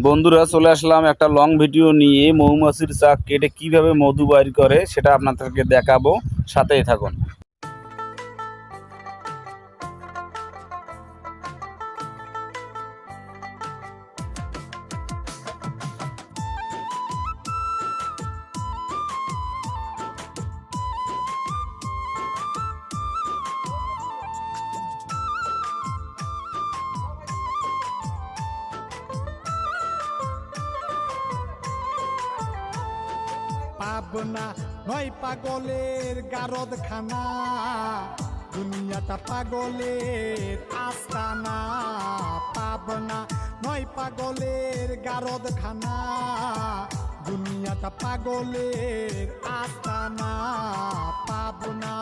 বন্ধুরা, চলে আসলাম একটা লং ভিডিও নিয়ে। মৌমাছির চাক কেটে কিভাবে মধু বাইর করে সেটা আপনাদেরকে দেখাবো, সাথেই থাকুন। পাবনা নয় পাগলের গারদখানা, দুনিয়াটা পাগলের আস্তানা। পাবনা নয় পাগলের গারদখানা, দুনিয়াটা পাগলের আস্তানা। পাবনা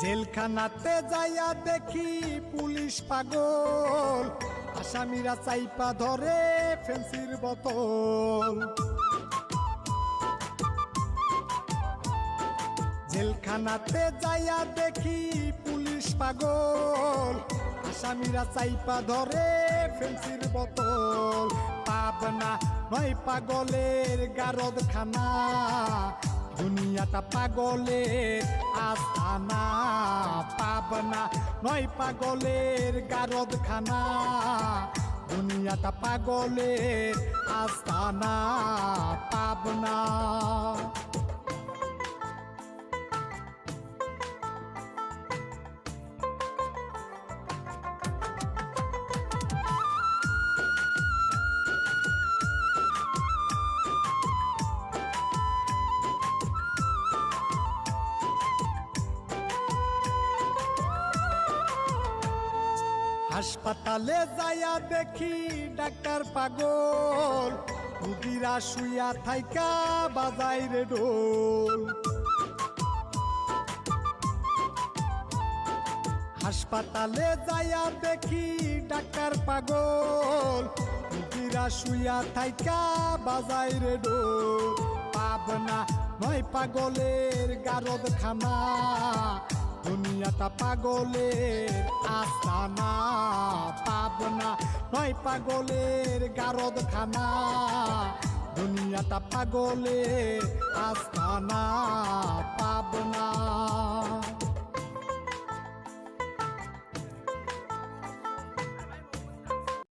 জেলখানাতে যাইয়া দেখি পুলিশ পাগল, আসামিরা চাইপা ধরে ফেন্সির বোতল। জেলখানাতে যাইয়া দেখি পুলিশ পাগল, আসামিরা চাইপা ধরে ফেন্সির বোতল। পাবনা নয় পাগলের গারদখানা, দুনিয়াটা পাগলের আস্তানা। পাবনা নয় পাগলের গারদখানা, দুনিয়াটা পাগলের আস্তানা। পাবনা হাসপাতালে যাইয়া দেখি ডাক্তার পাগল, রুগীরা শুইয়া থাইকা বাজাই রে ঢোল। হাসপাতালে যাইয়া দেখি ডাক্তার পাগল, রুগীরা শুইয়া থাইকা বাজাই রে ঢোল। পাবনা নয় পাগলের গারদখানা, দুনিয়াটা পাগলের আস্তানা। পাবনা নয় পাগলের গারদখানা, দুনিয়াটা পাগলের আস্তানা।